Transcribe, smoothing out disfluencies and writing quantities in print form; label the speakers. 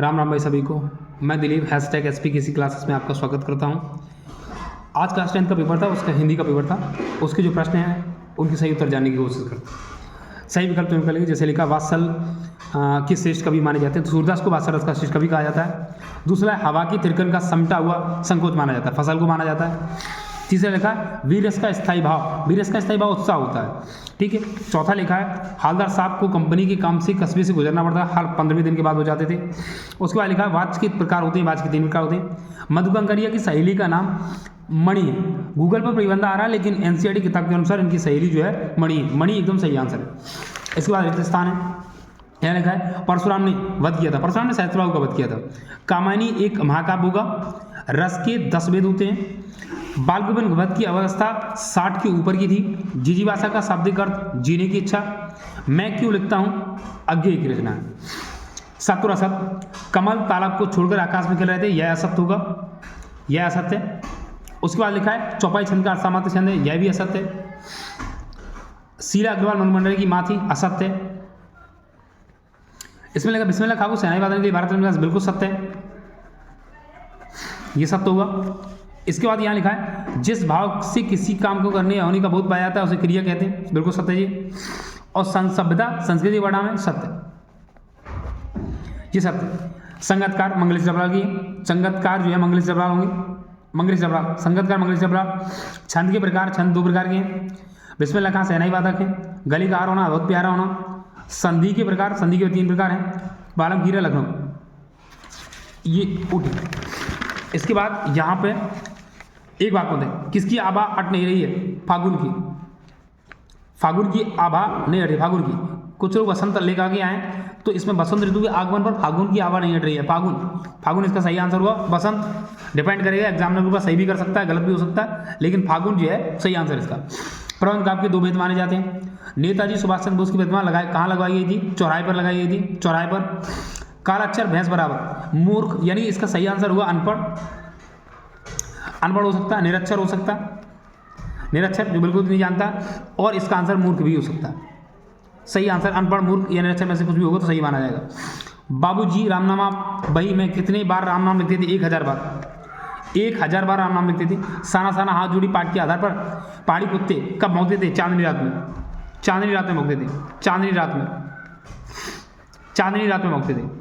Speaker 1: राम राम भाई सभी को। मैं दिलीप #SPKC क्लासेस में आपका स्वागत करता हूं। आज क्लास 10 का पेपर था, उसका हिंदी का पेपर था। उसके जो प्रश्न हैं उनके सही उत्तर जानने की कोशिश करते हैं। सही विकल्प चुनकर लिए, जैसे लिखा वात्सल के श्रेष्ठ कवि माने जाते हैं, तो सूरदास को वात्सल रस का श्रेष्ठ कवि कहा जाता है। दूसरा है हवा की तिरकन का समटा हुआ संकोच माना जाता है, फसल को माना जाता है। तीसरा लिखा है वीर रस का स्थायी भाव, वीर रस का स्थायी भाव उत्साह होता है, ठीक है। चौथा लिखा है हालदार साहब को कंपनी के काम से कस्बे से गुजरना पड़ता है, हर 15वें दिन के बाद हो जाते थे। उसके बाद लिखा है वाच के प्रकार होते हैं, वाच के 3 प्रकार होते हैं। मधुकंकरिया की सहेली का नाम मणि है। गूगल पर प्रतिबंध आ रहा है, लेकिन एनसीईआरटी किताब के अनुसार इनकी सहेली जो है मणि है। मणि एकदम सही आंसर है। इसके बाद रिक्त स्थान है, यहाँ लिखा है परशुराम ने वध किया था, परशुराम ने सहस्त्रबाहु का वध किया था। कामायनी एक महाकाव्य होगा, रस के 10 वेद होते हैं। बाल गोविंद वध की अवस्था 60 के ऊपर की थी। जिजीवासा का शाब्दिक अर्थ जीने की इच्छा। मैं क्यों लिखता हूं अज्ञेय की रचना है। सत्य और असत, कमल तालाब को छोड़कर आकाश में खेल रहे थे, यह असत्य होगा, यह असत्य है। उसके बाद लिखा है चौपाई छंद का असामान्य छंद है, यह भी असत्य है। शीला अग्रवाल मनमंडल की माँ थी, असत्य है। इसमें लगा बिस्मिल्लाह खां को सेनाई वादन के लिए भारत में बिल्कुल सत्य है, यह सत्य होगा। इसके बाद यहाँ लिखा है जिस भाव से किसी काम को करने या होने का बोध पाया जाता है उसे क्रिया कहते हैं, बिल्कुल सत्य जी। और सभ्यता संस्कृति वर्णा में सत्य, ये सत्य। संगतकार मंगलेश डबराल की, संगतकार जो है मंगलेश डबराल होंगे, मंगलेश डबराल संगतकार मंगलेश डबराल। छंद के प्रकार, छंद 2 प्रकार के हैं। बिस्मिल्लाह खां सेनाई वादक है। गली का हार होना, बहुत प्यारा होना। संधि के प्रकार, संधि के 3 प्रकार हैं। बालम हीरा लखनऊ, ये उठ। इसके बाद यहाँ पे एक बात होते हैं, किसकी आभा अट नहीं रही है, फागुन की, फागुन की आभा नहीं हट रही, फागुन की। कुछ लोग बसंत लेकर आगे आए, तो इसमें बसंत ऋतु के आगमन पर फागुन की आभा नहीं हट रही है, फागुन, फागुन इसका सही आंसर हुआ। बसंत डिपेंड करेगा, एग्जामिनर के ऊपर सही भी कर सकता है, गलत भी हो सकता है, लेकिन फागुन जो है सही आंसर इसका। प्रबंध काव्य के 2 भेद माने जाते हैं। नेताजी सुभाष चंद्र बोस की प्रतिमा कहाँ लगवाई गई थी, चौराहे पर लगाई गई थी, चौराहे पर। काला अक्षर भैंस बराबर, मूर्ख, यानी इसका सही आंसर हुआ अनपढ़, अनपढ़ हो सकता है, निरक्षर हो सकता है, निरक्षर जो बिल्कुल नहीं जानता, और इसका आंसर मूर्ख भी हो सकता है। सही आंसर अनपढ़, मूर्ख या निरक्षर में से कुछ भी होगा तो सही माना जाएगा। बाबूजी रामनामा बही में कितने बार राम नाम लिखते थे, 1000 बार, 1000 बार राम नाम लिखते थे। साना साना हाथ जोड़ी पाठ के आधार पर पहाड़ी कुत्ते कब भौंकते थे, चांदनी रात में, चांदनी रात में भौंकते थे, चांदनी रात में, चांदनी रात में भौंकते थे।